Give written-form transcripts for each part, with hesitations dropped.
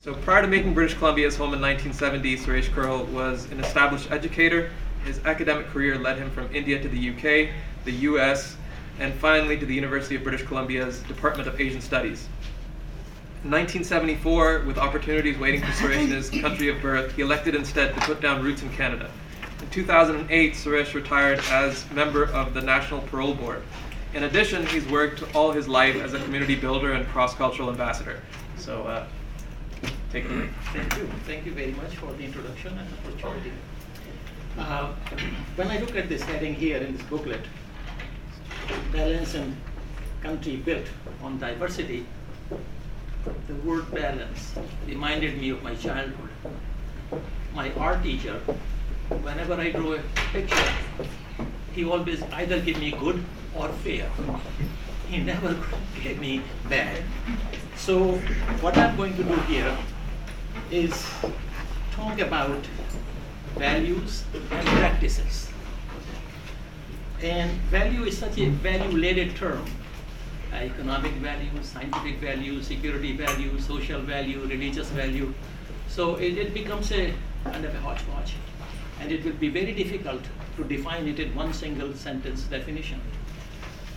So prior to making British Columbia his home in 1970, Suresh Kurl was an established educator. His academic career led him from India to the UK, the US, and finally to the University of British Columbia's Department of Asian Studies. In 1974, with opportunities waiting for Suresh in his country of birth, he elected instead to put down roots in Canada. In 2008, Suresh retired as member of the National Parole Board. In addition, he's worked all his life as a community builder and cross-cultural ambassador. So, take it away. Thank you. Thank you very much for the introduction and opportunity. When I look at this heading here in this booklet, Balance and Country Built on Diversity, the word balance reminded me of my childhood. My art teacher, whenever I drew a picture, he always either gave me good or fair. He never gave me bad. So what I'm going to do here is talk about values and practices. And value is such a value-laden term. Economic value, scientific value, security value, social value, religious value. So it becomes a kind of a hodgepodge. And it will be very difficult to define it in one single sentence definition.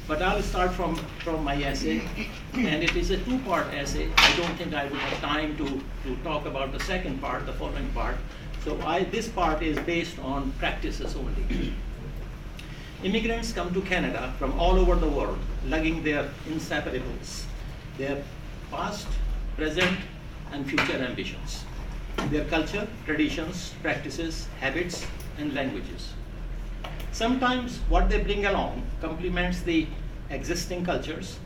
But I'll start from my essay, and it is a two-part essay. I don't think I would have time to talk about the second part, the following part. So this part is based on practices only. Immigrants come to Canada from all over the world, lugging their inseparables, their past, present, and future ambitions, their culture, traditions, practices, habits, and languages. Sometimes what they bring along complements the existing cultures,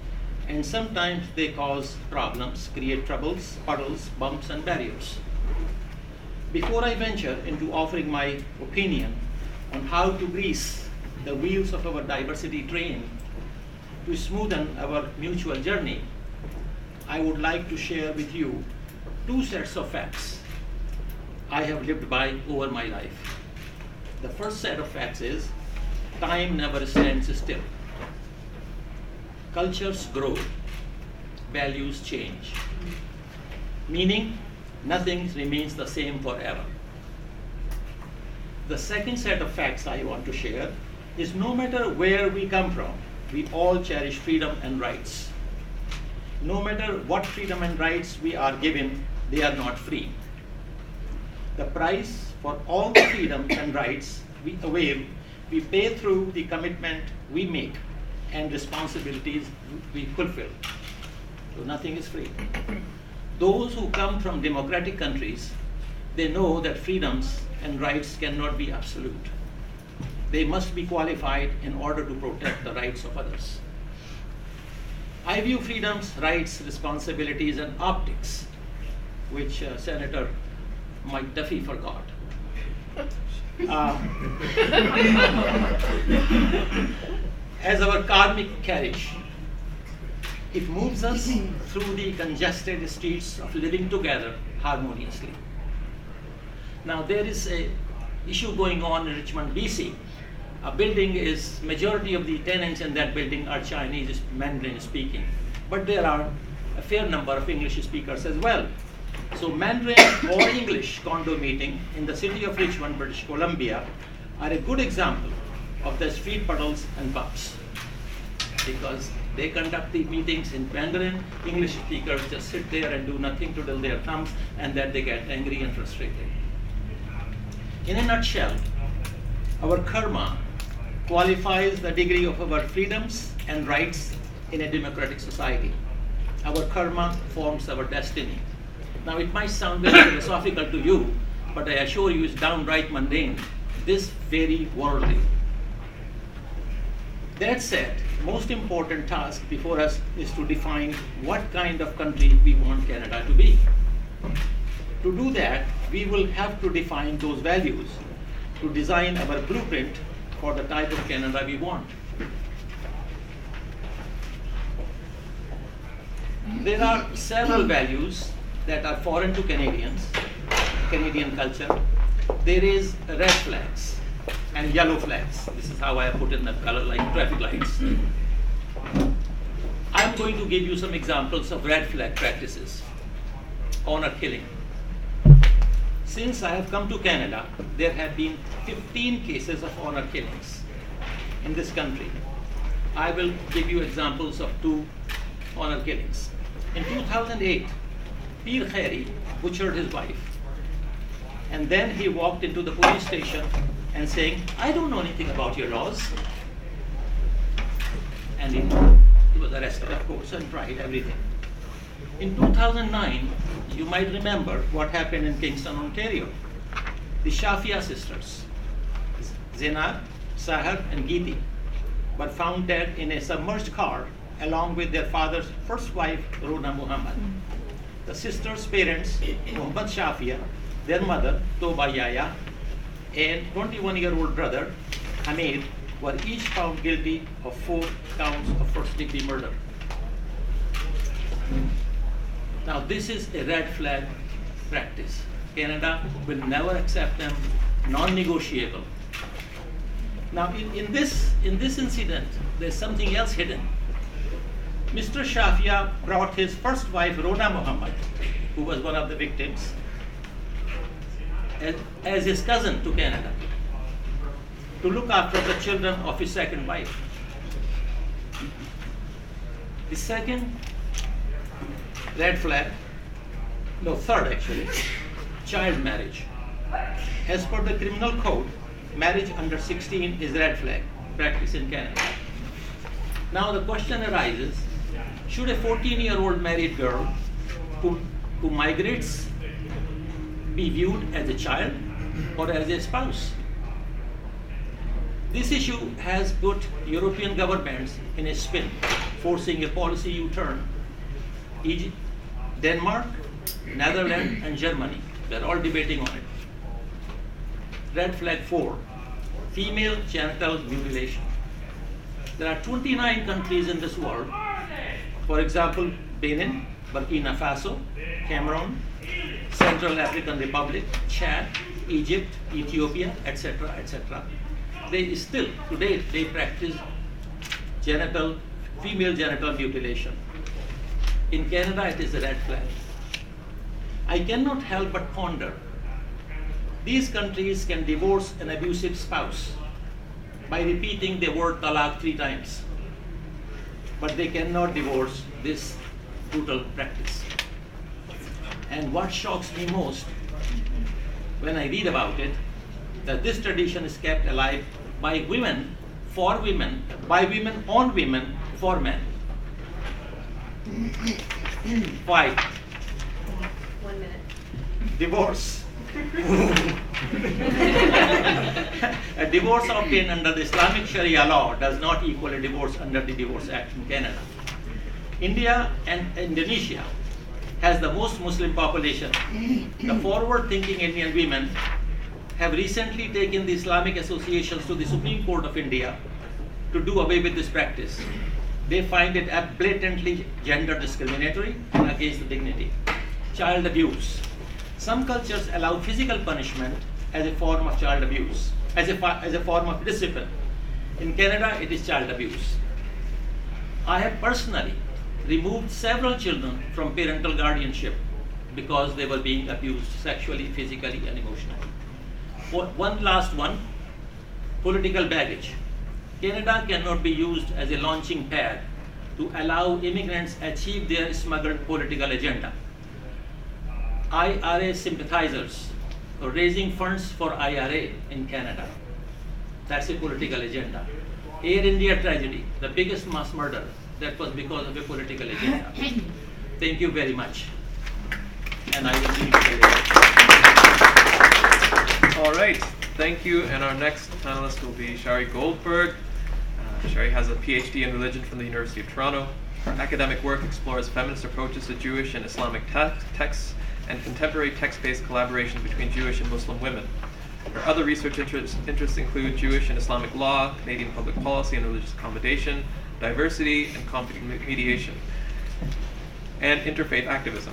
and sometimes they cause problems, create troubles, puddles, bumps, and barriers. Before I venture into offering my opinion on how to grease the wheels of our diversity train to smoothen our mutual journey, I would like to share with you two sets of facts I have lived by over my life. The first set of facts is time never stands still. Cultures grow, values change. Meaning, nothing remains the same forever. The second set of facts I want to share is no matter where we come from, we all cherish freedom and rights. No matter what freedom and rights we are given, they are not free. The price for all the freedoms and rights we avail, we pay through the commitment we make and responsibilities we fulfill. So nothing is free. Those who come from democratic countries, they know that freedoms and rights cannot be absolute. They must be qualified in order to protect the rights of others. I view freedoms, rights, responsibilities, and optics, which Senator Mike Duffy forgot. As our karmic carriage, it moves us through the congested streets of living together harmoniously. Now there is an issue going on in Richmond, BC. A building is, majority of the tenants in that building are Chinese Mandarin speaking, but there are a fair number of English speakers as well. So Mandarin or English condo meeting in the city of Richmond, British Columbia are a good example of the street puddles and bumps, because they conduct the meetings in Mandarin. English speakers just sit there and do nothing, twiddle their thumbs, and then they get angry and frustrated. In a nutshell, our karma qualifies the degree of our freedoms and rights in a democratic society. Our karma forms our destiny. Now it might sound very philosophical to you, but I assure you it's downright mundane, this very worldly. That said, most important task before us is to define what kind of country we want Canada to be. To do that, we will have to define those values to design our blueprint for the type of Canada we want. There are several values that are foreign to Canadians, Canadian culture. There is red flags and yellow flags. This is how I put in the color like traffic lights. I'm going to give you some examples of red flag practices. honor killing. Since I have come to Canada, there have been 15 cases of honor killings in this country. I will give you examples of 2 honor killings. In 2008, Pir Khairi butchered his wife. And then he walked into the police station and saying, I don't know anything about your laws. And he was arrested, of course, and tried everything. In 2009, you might remember what happened in Kingston, Ontario. The Shafia sisters, Zainab, Sahar, and Geeti, were found dead in a submerged car along with their father's first wife, Rona Muhammad. The sisters' parents, Muhammad Shafia, their mother, Toba Yaya, and 21-year-old brother, Hamid, were each found guilty of 4 counts of first-degree murder. Now, this is a red flag practice. Canada will never accept them, non-negotiable. Now, in this incident, there's something else hidden. Mr. Shafia brought his first wife, Rona Muhammad, who was one of the victims, as his cousin to Canada, to look after the children of his second wife. The second red flag, no, third actually, child marriage. As per the criminal code, marriage under 16 is red flag practice in Canada. Now the question arises, should a 14-year-old married girl who migrates be viewed as a child or as a spouse? This issue has put European governments in a spin, forcing a policy U-turn. Egypt, Denmark, Netherlands, and Germany, they're all debating on it. Red flag 4, female genital mutilation. There are 29 countries in this world. For example, Benin, Burkina Faso, Cameroon, Central African Republic, Chad, Egypt, Ethiopia, etc., etc. They still, today, they practice female genital mutilation. In Canada, it is a red flag. I cannot help but ponder. These countries can divorce an abusive spouse by repeating the word talaq 3 times. But they cannot divorce this brutal practice. And what shocks me most when I read about it, that this tradition is kept alive by women, for women, by women on women, for men. Why? 1 minute. Divorce. A divorce obtained under the Islamic Sharia law does not equal a divorce under the Divorce Act in Canada. India and Indonesia has the most Muslim population. The forward-thinking Indian women have recently taken the Islamic associations to the Supreme Court of India to do away with this practice. They find it blatantly gender discriminatory and against the dignity. Child abuse. Some cultures allow physical punishment as a form of child abuse, as a form of discipline. In Canada, it is child abuse. I have personally removed several children from parental guardianship because they were being abused sexually, physically, and emotionally. One last one, political baggage. Canada cannot be used as a launching pad to allow immigrants achieve their smuggled political agenda. IRA sympathizers are raising funds for IRA in Canada. That's a political agenda. Air India tragedy, the biggest mass murder, that was because of a political agenda. Thank you very much. And I will leave it there. All right, thank you. And our next panelist will be Shari Goldberg. Shari has a PhD in religion from the University of Toronto. Her academic work explores feminist approaches to Jewish and Islamic texts and contemporary text-based collaboration between Jewish and Muslim women. Her other research interests include Jewish and Islamic law, Canadian public policy and religious accommodation, diversity and conflict mediation, and interfaith activism.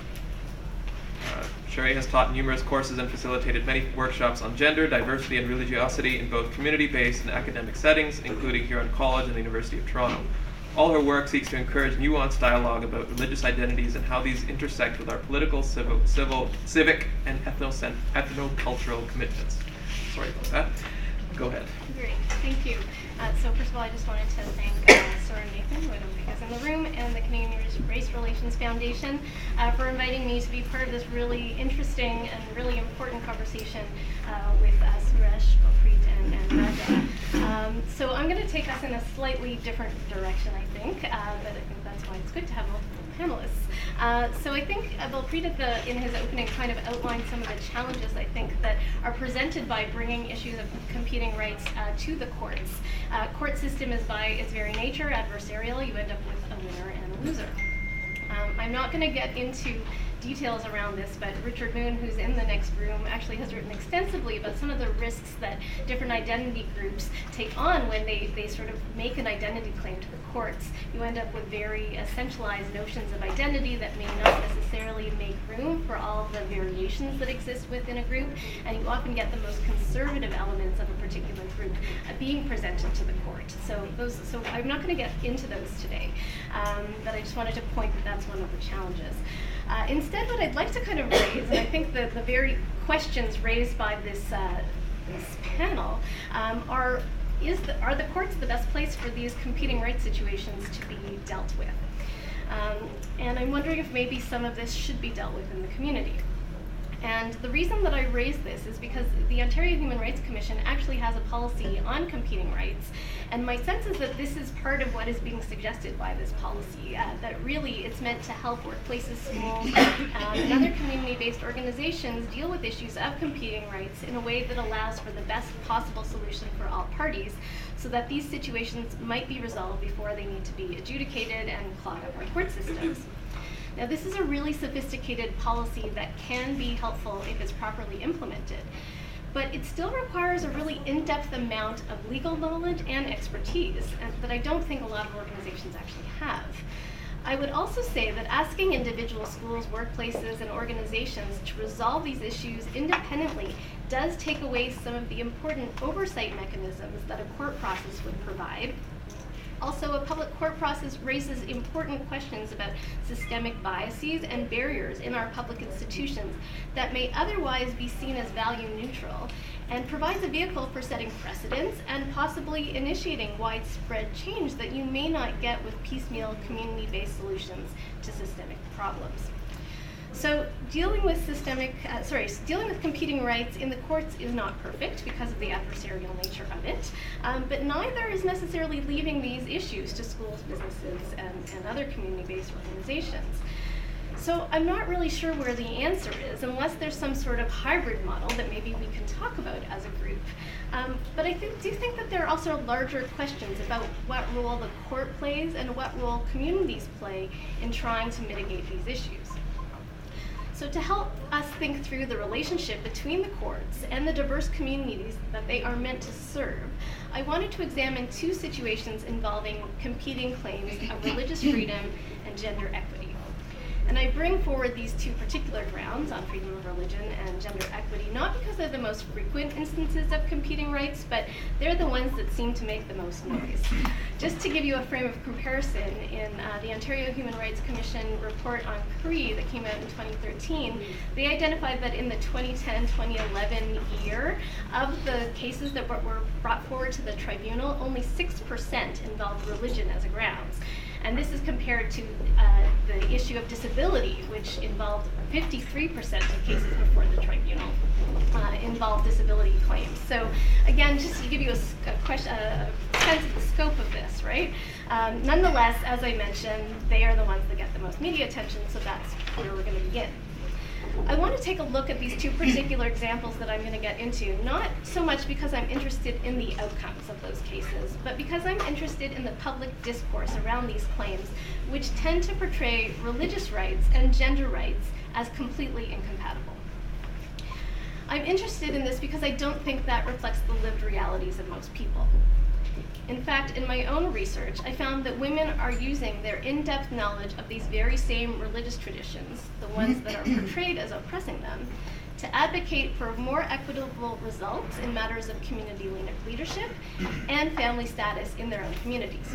Shari has taught numerous courses and facilitated many workshops on gender, diversity, and religiosity in both community-based and academic settings, including Huron College and the University of Toronto. All her work seeks to encourage nuanced dialogue about religious identities and how these intersect with our political, civic, and ethno-cultural commitments. Sorry about that. Go ahead. Great, thank you. So first of all, I just wanted to thank Sir Nathan, who I don't think is in the room, and the Canadian Race Relations Foundation for inviting me to be part of this really interesting and really important conversation with Suresh, Gurpreet, and Raja. So I'm going to take us in a slightly different direction, I think, but I think that's why it's good to have multiple panelists. So I think Gurpreet in his opening kind of outlined some of the challenges I think that are presented by bringing issues of competing rights to the courts. Court system is by its very nature adversarial. You end up with a winner and a loser. I'm not going to get into details around this, but Richard Moon, who's in the next room, actually has written extensively about some of the risks that different identity groups take on when they sort of make an identity claim to the courts. You end up with very centralized notions of identity that may not necessarily make room for all of the variations that exist within a group, and you often get the most conservative elements of a particular group being presented to the court. So I'm not going to get into those today, but I just wanted to point that that's one of the challenges. Instead, what I'd like to kind of raise, and I think that the very questions raised by this panel are the courts the best place for these competing rights situations to be dealt with? And I'm wondering if maybe some of this should be dealt with in the community. And the reason that I raise this is because the Ontario Human Rights Commission actually has a policy on competing rights, and my sense is that this is part of what is being suggested by this policy, that really it's meant to help workplaces, schools, and other community-based organizations deal with issues of competing rights in a way that allows for the best possible solution for all parties, so that these situations might be resolved before they need to be adjudicated and clog up our court systems. Now, this is a really sophisticated policy that can be helpful if it's properly implemented, but it still requires a really in-depth amount of legal knowledge and expertise that I don't think a lot of organizations actually have. I would also say that asking individual schools, workplaces, and organizations to resolve these issues independently does take away some of the important oversight mechanisms that a court process would provide. Also, a public court process raises important questions about systemic biases and barriers in our public institutions that may otherwise be seen as value neutral, and provides a vehicle for setting precedents and possibly initiating widespread change that you may not get with piecemeal community-based solutions to systemic problems. So dealing with competing rights in the courts is not perfect because of the adversarial nature of it, but neither is necessarily leaving these issues to schools, businesses, and other community-based organizations. So I'm not really sure where the answer is, unless there's some sort of hybrid model that maybe we can talk about as a group. But I do think that there are also larger questions about what role the court plays and what role communities play in trying to mitigate these issues. So to help us think through the relationship between the courts and the diverse communities that they are meant to serve, I wanted to examine two situations involving competing claims of religious freedom and gender equity. And I bring forward these two particular grounds on freedom of religion and gender equity, not because they're the most frequent instances of competing rights, but they're the ones that seem to make the most noise. Just to give you a frame of comparison, in the Ontario Human Rights Commission report on CRE that came out in 2013, they identified that in the 2010-2011 year, of the cases that were brought forward to the tribunal, only 6% involved religion as a grounds. And this is compared to the issue of disability, which involved 53% of cases before the tribunal involved disability claims. So again, just to give you a sense of the scope of this, right? Nonetheless, as I mentioned, they are the ones that get the most media attention, so that's where we're going to begin. I want to take a look at these two particular examples that I'm going to get into, not so much because I'm interested in the outcomes of those cases, but because I'm interested in the public discourse around these claims, which tend to portray religious rights and gender rights as completely incompatible. I'm interested in this because I don't think that reflects the lived realities of most people. In fact, in my own research, I found that women are using their in-depth knowledge of these very same religious traditions, the ones that are portrayed as oppressing them, to advocate for more equitable results in matters of community leadership and family status in their own communities.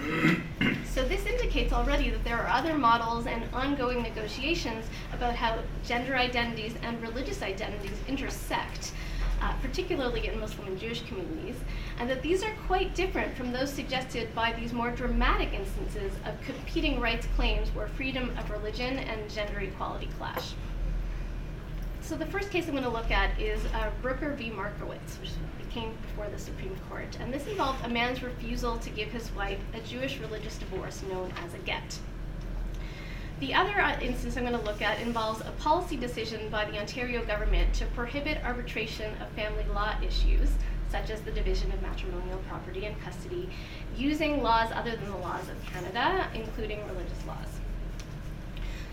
So this indicates already that there are other models and ongoing negotiations about how gender identities and religious identities intersect, particularly in Muslim and Jewish communities, and that these are quite different from those suggested by these more dramatic instances of competing rights claims where freedom of religion and gender equality clash. So the first case I'm going to look at is Brooker v. Markowitz, which came before the Supreme Court. And this involved a man's refusal to give his wife a Jewish religious divorce known as a get. The other instance I'm going to look at involves a policy decision by the Ontario government to prohibit arbitration of family law issues, such as the division of matrimonial property and custody, using laws other than the laws of Canada, including religious laws.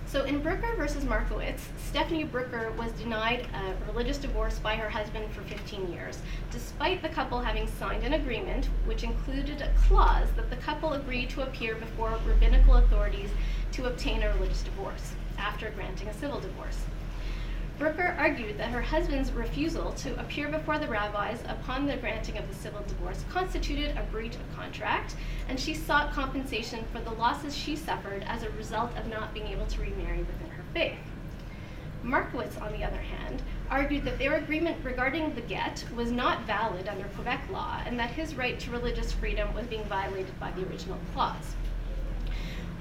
So in Brooker versus Markowitz, Stephanie Brooker was denied a religious divorce by her husband for 15 years, despite the couple having signed an agreement which included a clause that the couple agreed to appear before rabbinical authorities to obtain a religious divorce after granting a civil divorce. Brooker argued that her husband's refusal to appear before the rabbis upon the granting of the civil divorce constituted a breach of contract, and she sought compensation for the losses she suffered as a result of not being able to remarry within her faith. Markowitz, on the other hand, argued that their agreement regarding the get was not valid under Quebec law, and that his right to religious freedom was being violated by the original clause.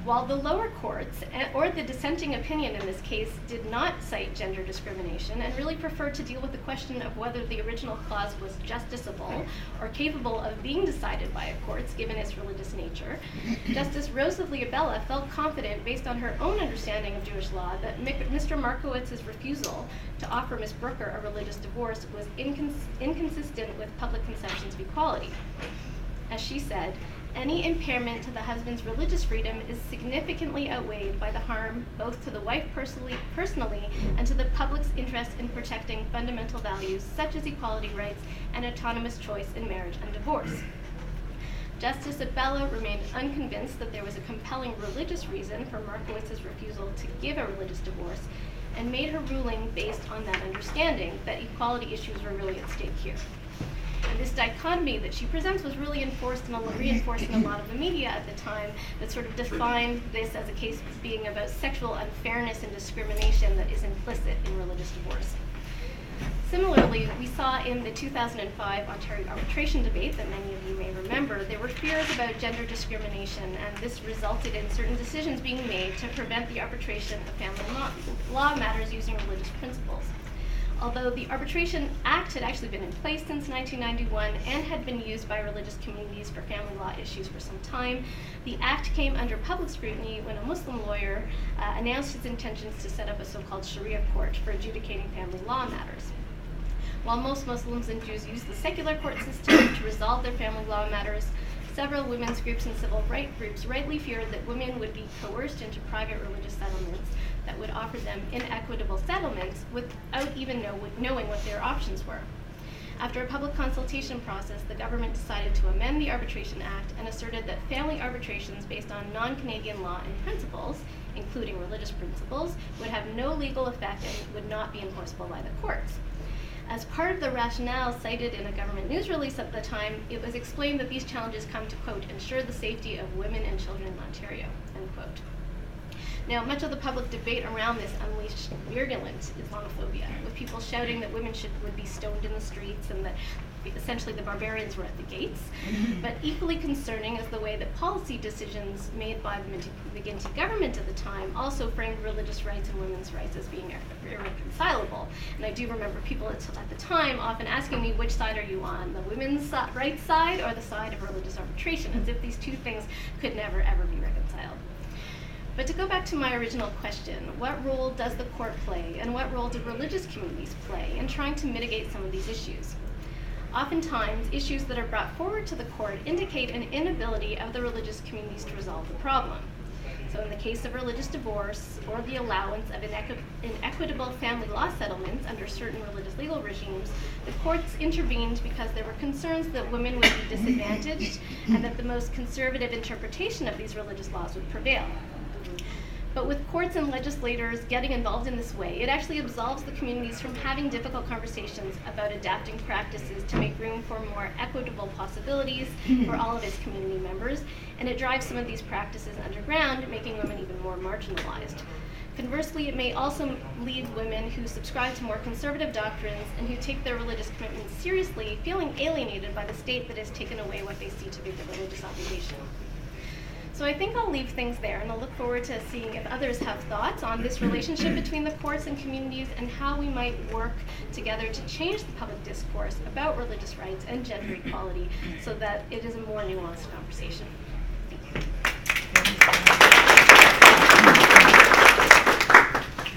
While the lower courts, or the dissenting opinion in this case, did not cite gender discrimination and really preferred to deal with the question of whether the original clause was justiciable or capable of being decided by a courts given its religious nature, Justice Rosa Liabella felt confident, based on her own understanding of Jewish law, that Mr. Markowitz's refusal to offer Ms. Brooker a religious divorce was inconsistent with public conceptions of equality. As she said, any impairment to the husband's religious freedom is significantly outweighed by the harm both to the wife personally and to the public's interest in protecting fundamental values such as equality rights and autonomous choice in marriage and divorce. Justice Abella remained unconvinced that there was a compelling religious reason for Markowitz's refusal to give a religious divorce, and made her ruling based on that understanding that equality issues were really at stake here. And this dichotomy that she presents was really reinforced in a lot of the media at the time, that sort of defined this as a case being about sexual unfairness and discrimination that is implicit in religious divorce. Similarly, we saw in the 2005 Ontario arbitration debate that many of you may remember, there were fears about gender discrimination, and this resulted in certain decisions being made to prevent the arbitration of family law matters using religious principles. Although the Arbitration Act had actually been in place since 1991 and had been used by religious communities for family law issues for some time, the Act came under public scrutiny when a Muslim lawyer announced his intentions to set up a so-called Sharia court for adjudicating family law matters. While most Muslims and Jews use the secular court system to resolve their family law matters, several women's groups and civil rights groups rightly feared that women would be coerced into private religious settlements that would offer them inequitable settlements without even knowing what their options were. After a public consultation process, the government decided to amend the Arbitration Act and asserted that family arbitrations based on non-Canadian law and principles, including religious principles, would have no legal effect and would not be enforceable by the courts. As part of the rationale cited in a government news release at the time, it was explained that these challenges come to, quote, ensure the safety of women and children in Ontario, end quote. Now, much of the public debate around this unleashed virulent Islamophobia, with people shouting that women would be stoned in the streets and that essentially the barbarians were at the gates. But equally concerning is the way that policy decisions made by the McGuinty government at the time also framed religious rights and women's rights as being irreconcilable. And I do remember people at the time often asking me, which side are you on, the women's rights side or the side of religious arbitration, as if these two things could never ever be reconciled. But to go back to my original question, what role does the court play, and what role do religious communities play in trying to mitigate some of these issues? Oftentimes, issues that are brought forward to the court indicate an inability of the religious communities to resolve the problem. So in the case of religious divorce, or the allowance of inequitable family law settlements under certain religious legal regimes, the courts intervened because there were concerns that women would be disadvantaged and that the most conservative interpretation of these religious laws would prevail. But with courts and legislators getting involved in this way, it actually absolves the communities from having difficult conversations about adapting practices to make room for more equitable possibilities for all of its community members, and it drives some of these practices underground, making women even more marginalized. Conversely, it may also leave women who subscribe to more conservative doctrines and who take their religious commitments seriously, feeling alienated by the state that has taken away what they see to be their religious obligation. So I think I'll leave things there, and I'll look forward to seeing if others have thoughts on this relationship between the courts and communities and how we might work together to change the public discourse about religious rights and gender equality so that it is a more nuanced conversation.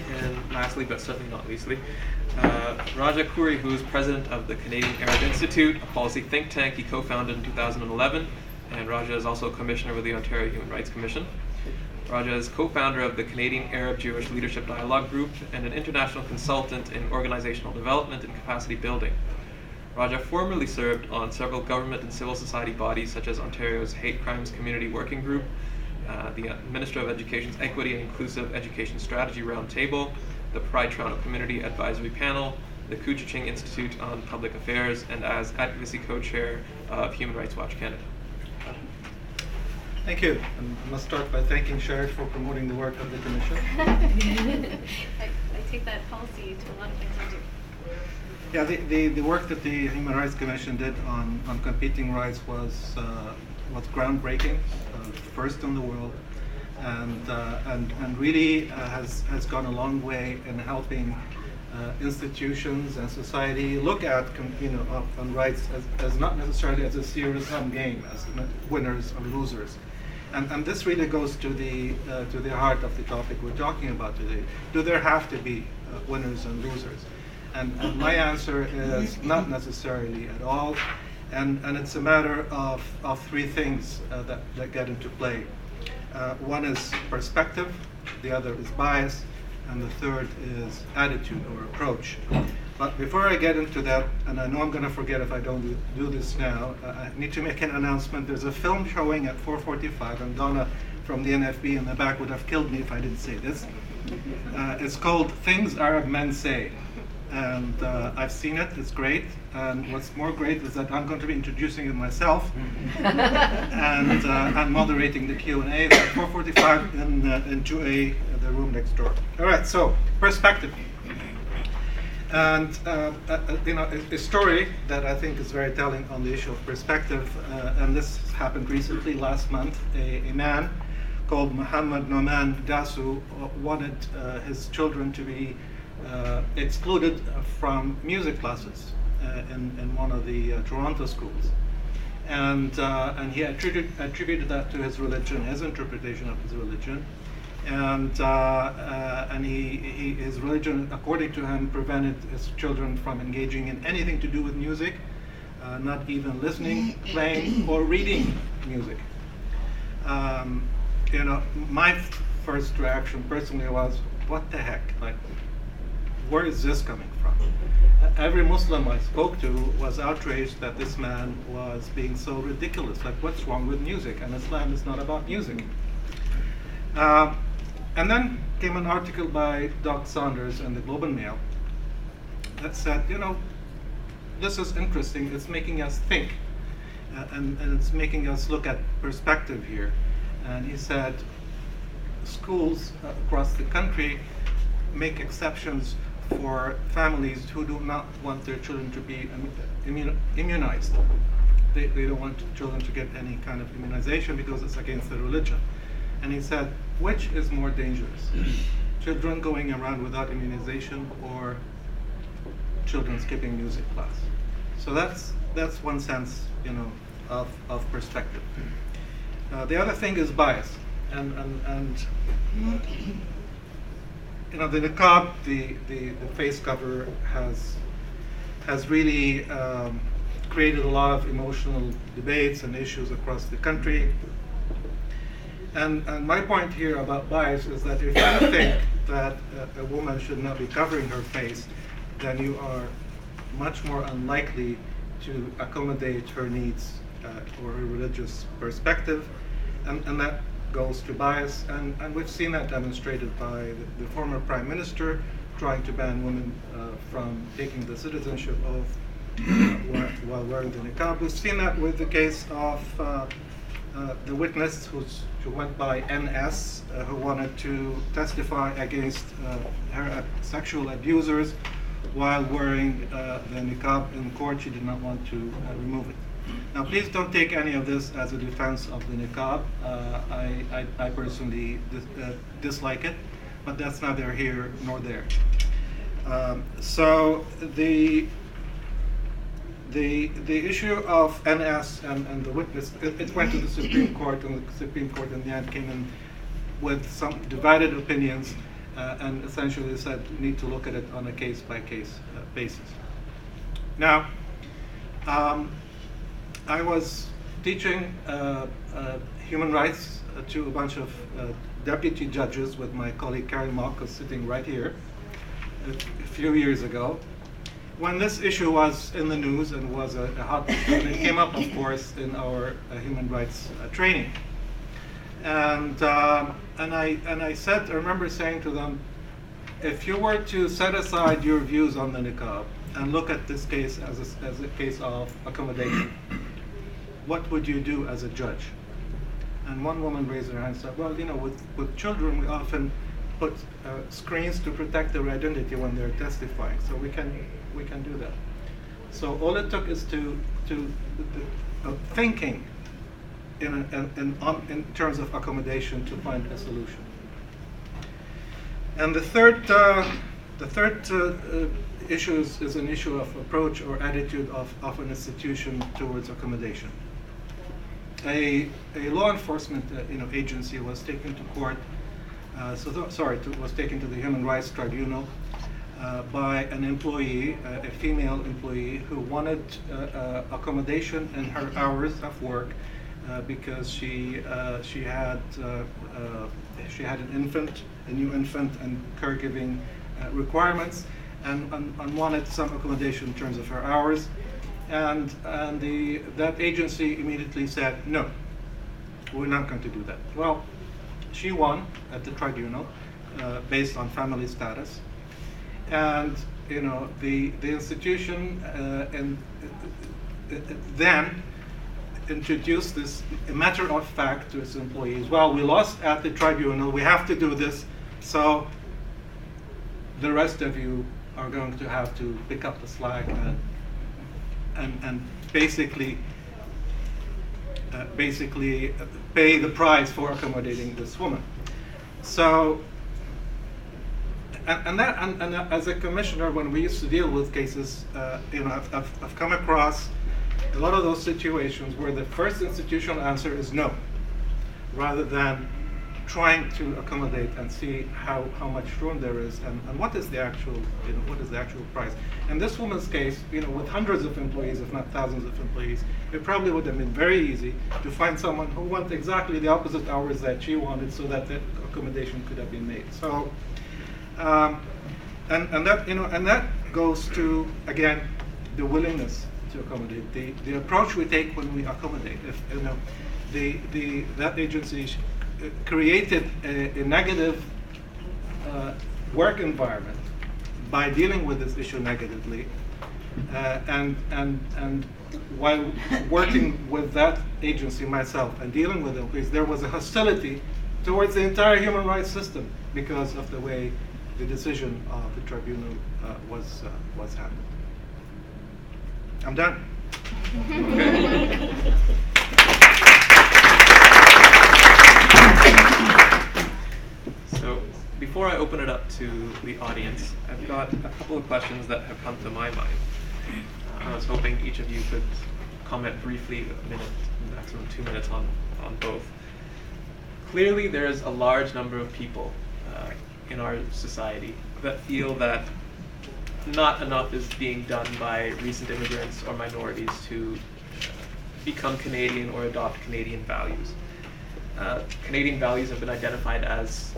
And lastly, but certainly not leastly, Raja Khoury, who is president of the Canadian Arab Institute, a policy think tank he co-founded in 2011, and Raja is also a commissioner with the Ontario Human Rights Commission. Raja is co-founder of the Canadian Arab Jewish Leadership Dialogue Group and an international consultant in organizational development and capacity building. Raja formerly served on several government and civil society bodies such as Ontario's Hate Crimes Community Working Group, the Minister of Education's Equity and Inclusive Education Strategy Roundtable, the Pride Toronto Community Advisory Panel, the Couchiching Institute on Public Affairs, and as Advocacy Co-Chair of Human Rights Watch Canada. Thank you. And I must start by thanking Sharon for promoting the work of the Commission. I take that policy to a lot of things I do. Yeah, the work that the Human Rights Commission did on competing rights was groundbreaking, first in the world, and really has gone a long way in helping institutions and society look at on rights as not necessarily as a zero-sum game, as winners or losers. And this really goes to the heart of the topic we're talking about today. Do there have to be winners and losers? And my answer is not necessarily at all. And it's a matter of three things that get into play. One is perspective, the other is bias, and the third is attitude or approach. But before I get into that, and I know I'm going to forget if I don't do this now, I need to make an announcement. There's a film showing at 4:45, and Donna from the NFB in the back would have killed me if I didn't say this. It's called Things Arab Men Say. And I've seen it, it's great. And what's more great is that I'm going to be introducing it myself and I'm moderating the Q&A at 4:45 in 2A, the room next door. All right, so perspective. And a story that I think is very telling on the issue of perspective, and this happened recently, last month. A man called Muhammad Noman Dasu wanted his children to be excluded from music classes in one of the Toronto schools, and he attributed that to his religion, his interpretation of his religion, and his religion, according to him, prevented his children from engaging in anything to do with music, not even listening, playing, or reading music. My first reaction personally was, what the heck? Like, where is this coming from? Every Muslim I spoke to was outraged that this man was being so ridiculous. Like, what's wrong with music? And Islam is not about music. And then came an article by Doc Saunders in the Globe and Mail that said, this is interesting. It's making us think, and it's making us look at perspective here. And he said, schools across the country make exceptions for families who do not want their children to be immunized. They don't want children to get any kind of immunization because it's against their religion. And he said, which is more dangerous? Children going around without immunization or children skipping music class? So that's one sense, of perspective. The other thing is bias. And the niqab, the face cover has really created a lot of emotional debates and issues across the country. And my point here about bias is that if you think that a woman should not be covering her face, then you are much more unlikely to accommodate her needs or her religious perspective. And that goes to bias, and we've seen that demonstrated by the former prime minister trying to ban women from taking the citizenship oath while wearing the niqab. We've seen that with the case of the witness who went by NS, who wanted to testify against her sexual abusers while wearing the niqab in court. She did not want to remove it. Now, please don't take any of this as a defense of the niqab. I personally dislike it, but that's neither here nor there. So the issue of NS and the witness, it went to the Supreme Court, and the Supreme Court in the end came in with some divided opinions and essentially said we need to look at it on a case-by-case basis. Now, I was teaching human rights to a bunch of deputy judges with my colleague Karen Mock, who's sitting right here, a few years ago, when this issue was in the news and was a hot issue, and it came up, of course, in our human rights training. And I said, I remember saying to them, if you were to set aside your views on the niqab and look at this case as a case of accommodation, what would you do as a judge? And one woman raised her hand and said, well, you know, with children, we often put screens to protect their identity when they're testifying, so we can do that. So all it took is to thinking in terms of accommodation to find a solution. And the third issue is an issue of approach or attitude of an institution towards accommodation. A law enforcement agency was taken to court. Was taken to the Human Rights Tribunal by an employee, a female employee, who wanted accommodation in her hours of work because she had an infant, a new infant, and caregiving requirements, and wanted some accommodation in terms of her hours, and that agency immediately said, no, we're not going to do that. Well, she won at the tribunal based on family status, and the institution then introduced this matter of fact to its employees. Well, we lost at the tribunal, we have to do this, so the rest of you are going to have to pick up the slack and basically pay the price for accommodating this woman. So, and as a commissioner, when we used to deal with cases, I've come across a lot of those situations where the first institutional answer is no, rather than trying to accommodate and see how much room there is and what is the actual price. In this woman's case, with hundreds of employees, if not thousands of employees, it probably would have been very easy to find someone who wanted exactly the opposite hours that she wanted, so that the accommodation could have been made. So, and that goes to, again, the willingness to accommodate, the approach we take when we accommodate. If that agency created a negative work environment by dealing with this issue negatively, and while working with that agency myself and dealing with employees, there was a hostility towards the entire human rights system because of the way the decision of the tribunal was handled. I'm done. So before I open it up to the audience, I've got a couple of questions that have come to my mind. I was hoping each of you could comment briefly, a minute, maximum 2 minutes on both. Clearly there's a large number of people in our society that feel that not enough is being done by recent immigrants or minorities to become Canadian or adopt Canadian values. Canadian values have been identified as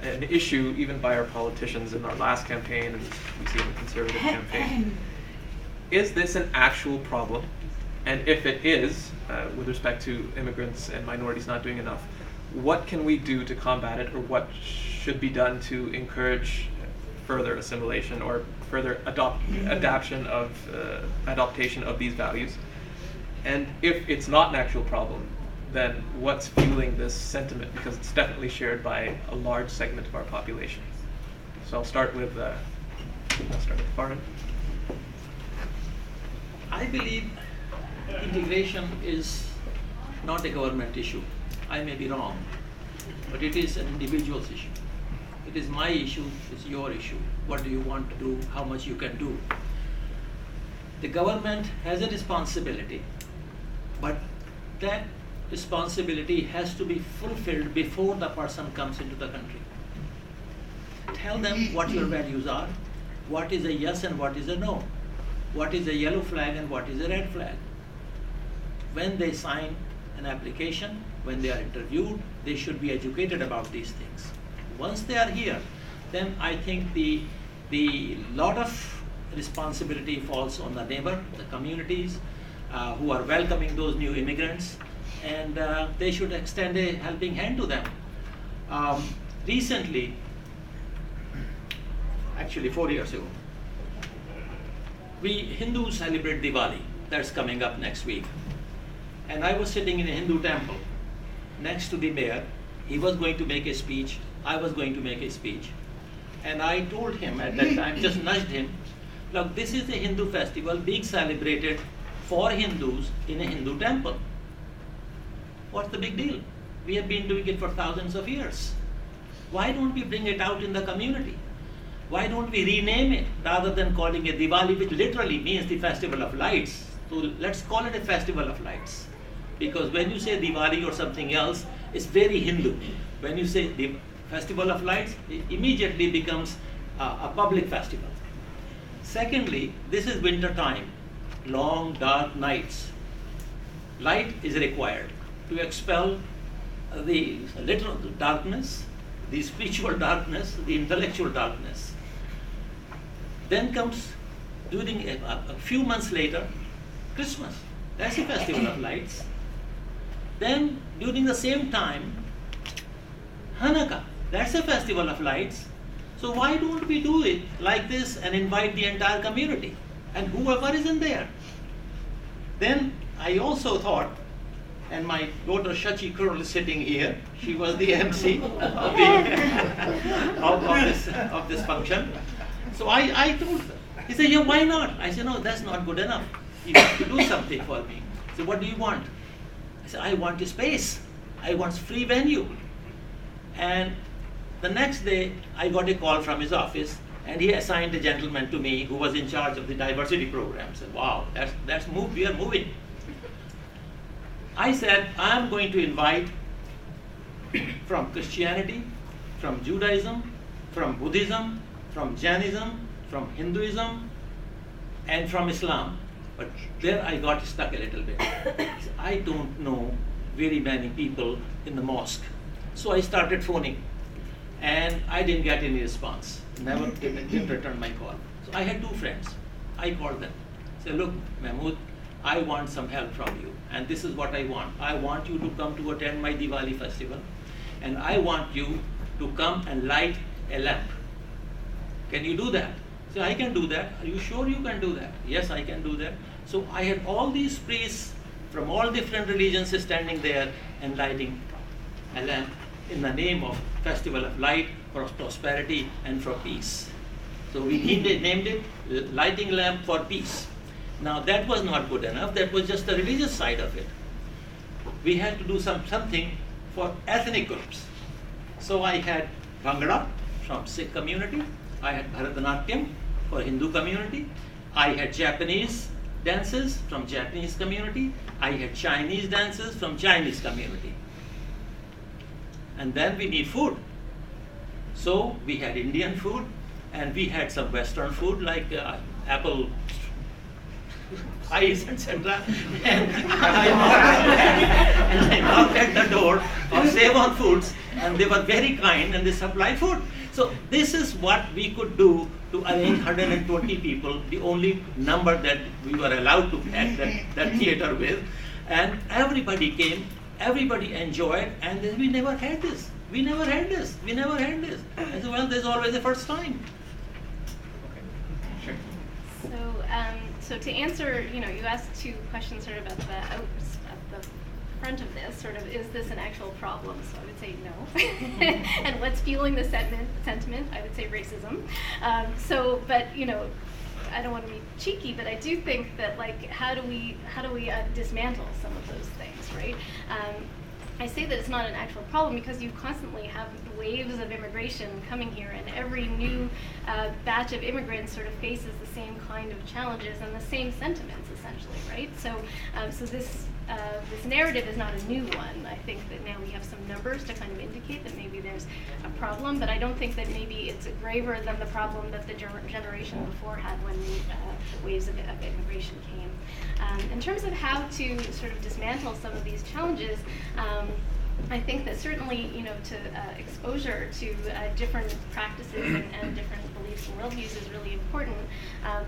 an issue even by our politicians in our last campaign, and we see it in the Conservative campaign. Is this an actual problem? And if it is, with respect to immigrants and minorities not doing enough, what can we do to combat it, or what should be done to encourage further assimilation or further adaptation of these values? And if it's not an actual problem, then what's fueling this sentiment? Because it's definitely shared by a large segment of our population. So I'll start with the far end. I believe integration is not a government issue. I may be wrong, but it is an individual's issue. It is my issue, it's your issue. What do you want to do? How much you can do? The government has a responsibility, but that responsibility has to be fulfilled before the person comes into the country. Tell them what your values are, what is a yes and what is a no, what is a yellow flag and what is a red flag. When they sign an application, when they are interviewed, they should be educated about these things. Once they are here, then I think the lot of responsibility falls on the neighbor, the communities who are welcoming those new immigrants, and they should extend a helping hand to them. Recently, actually 4 years ago, we Hindus celebrate Diwali. That's coming up next week. And I was sitting in a Hindu temple next to the mayor. He was going to make a speech. I was going to make a speech. And I told him at that time, just nudged him, look, this is a Hindu festival being celebrated for Hindus in a Hindu temple. What's the big deal? We have been doing it for thousands of years. Why don't we bring it out in the community? Why don't we rename it rather than calling it Diwali, which literally means the festival of lights? So let's call it a festival of lights. Because when you say Diwali or something else, it's very Hindu. When you say the festival of lights, it immediately becomes a public festival. Secondly, this is winter time, long dark nights. Light is required to expel the literal darkness, the spiritual darkness, the intellectual darkness. Then comes, during a few months later, Christmas. That's a festival of lights. Then, during the same time, Hanukkah. That's a festival of lights. So why don't we do it like this and invite the entire community and whoever is in there? Then I also thought, and my daughter Shachi Kurl is sitting here. She was the MC of this function. So I told her. He said, yeah, why not? I said, no, that's not good enough. You have to do something for me. He said, what do you want? I said, I want a space. I want free venue. And the next day, I got a call from his office, and he assigned a gentleman to me who was in charge of the diversity program. I said, wow, that's move. We are moving. I said, I'm going to invite from Christianity, from Judaism, from Buddhism, from Jainism, from Hinduism, and from Islam. But there I got stuck a little bit. I don't know very many people in the mosque. So I started phoning, and I didn't get any response. Never didn't return my call. So I had two friends. I called them. Said, look, Mahmood, I want some help from you, and this is what I want. I want you to come to attend my Diwali festival, and I want you to come and light a lamp. Can you do that? So I can do that. Are you sure you can do that? Yes, I can do that. So I had all these priests from all different religions standing there and lighting a lamp in the name of Festival of Light, for prosperity, and for peace. So we named it Lighting Lamp for Peace. Now that was not good enough. That was just the religious side of it. We had to do something for ethnic groups. So I had Bhangra from Sikh community. I had Bharatanatyam for Hindu community. I had Japanese dances from Japanese community. I had Chinese dances from Chinese community. And then we need food. So we had Indian food, and we had some Western food like apple pies, etc. And I knocked at the door of Save On Foods, and they were very kind, and they supplied food. So this is what we could do to arrange 120 people, the only number that we were allowed to at that theater with. And everybody came, everybody enjoyed, and then we never had this. We never had this. We never had this. I said, well, there's always the first time. Sure. So to answer, you asked two questions sort of at the front of this, sort of, is this an actual problem? So I would say no. And what's fueling the sentiment? I would say racism. But I don't want to be cheeky, but I do think that, like, how do we dismantle some of those things, right? I say that it's not an actual problem because you constantly have waves of immigration coming here, and every new batch of immigrants sort of faces the same kind of challenges and the same sentiments, essentially, right? So this narrative is not a new one. I think that now we have some numbers to kind of indicate that maybe there's a problem, but I don't think that maybe it's graver than the problem that the generation before had when the waves of immigration came. In terms of how to sort of dismantle some of these challenges, I think that certainly, exposure to different practices and different beliefs and worldviews is really important.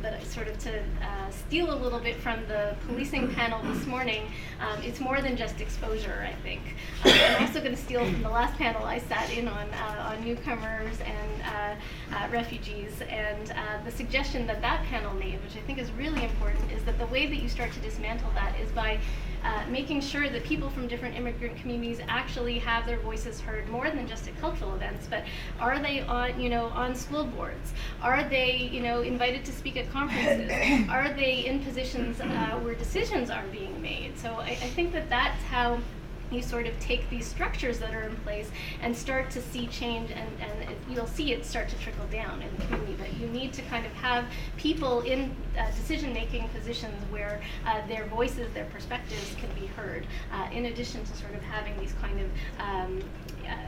But sort of to steal a little bit from the policing panel this morning, it's more than just exposure, I think. I'm also going to steal from the last panel I sat in on newcomers and refugees, and the suggestion that panel made, which I think is really important, is that the way that you start to dismantle that is by making sure that people from different immigrant communities actually have their voices heard more than just at cultural events, but are they on school boards? Are they invited to speak at conferences? Are they in positions where decisions are being made? So I think that that's how you sort of take these structures that are in place and start to see change, and you'll see it start to trickle down in the community. But you need to kind of have people in decision-making positions where their voices, their perspectives can be heard, in addition to sort of having these kind of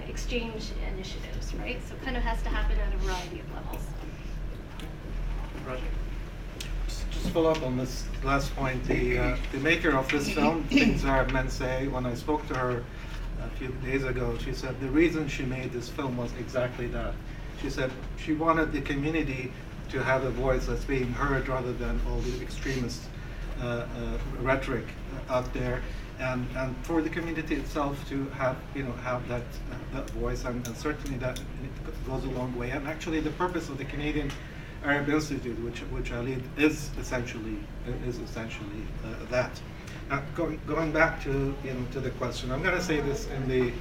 exchange initiatives, right? So it kind of has to happen at a variety of levels. Roger? Just follow up on this last point. The maker of this film, Zara Menseh, when I spoke to her a few days ago, she said the reason she made this film was exactly that. She said she wanted the community to have a voice that's being heard rather than all the extremist rhetoric out there, and for the community itself to have that voice, and certainly that it goes a long way. And actually, the purpose of the Canadian Arab Institute, which I lead, is essentially that. Now, going back to the question, I'm going to say this in the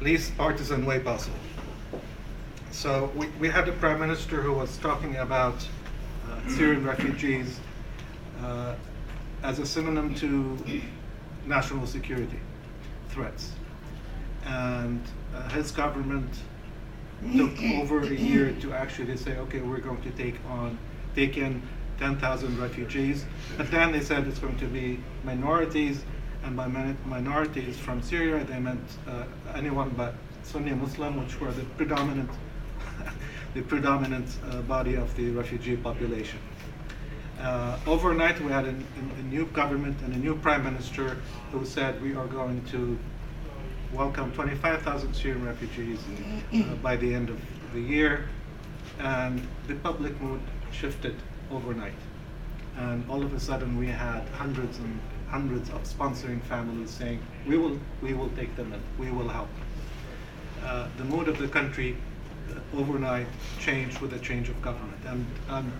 least partisan way possible. So we had a prime minister who was talking about Syrian refugees as a synonym to national security threats, and his government took over a year to actually say, okay, we're going to take in 10,000 refugees. But then they said it's going to be minorities, and by minorities from Syria, they meant anyone but Sunni Muslim, which were the predominant body of the refugee population. Overnight, we had a new government and a new prime minister who said we are going to welcome 25,000 Syrian refugees by the end of the year, and the public mood shifted overnight. And all of a sudden, we had hundreds and hundreds of sponsoring families saying, we will take them in, we will help. The mood of the country overnight changed with a change of government. And I'm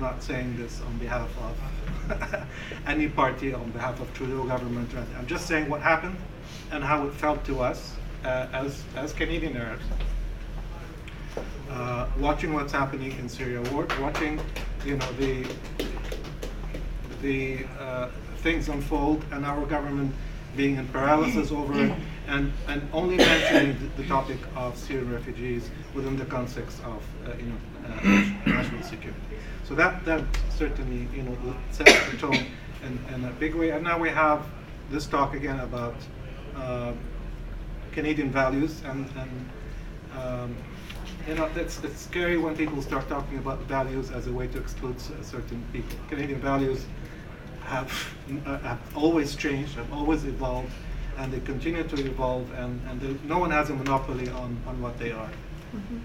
not saying this on behalf of any party, on behalf of Trudeau government. I'm just saying what happened and how it felt to us as Canadian Arabs, watching what's happening in Syria, watching the things unfold, and our government being in paralysis over it, and only mentioning the topic of Syrian refugees within the context of national security. So that certainly sets the tone in a big way. And now we have this talk again about Canadian values, and it's scary when people start talking about values as a way to exclude certain people. Canadian values have always changed, have always evolved, and they continue to evolve, and no one has a monopoly on what they are. Mm-hmm.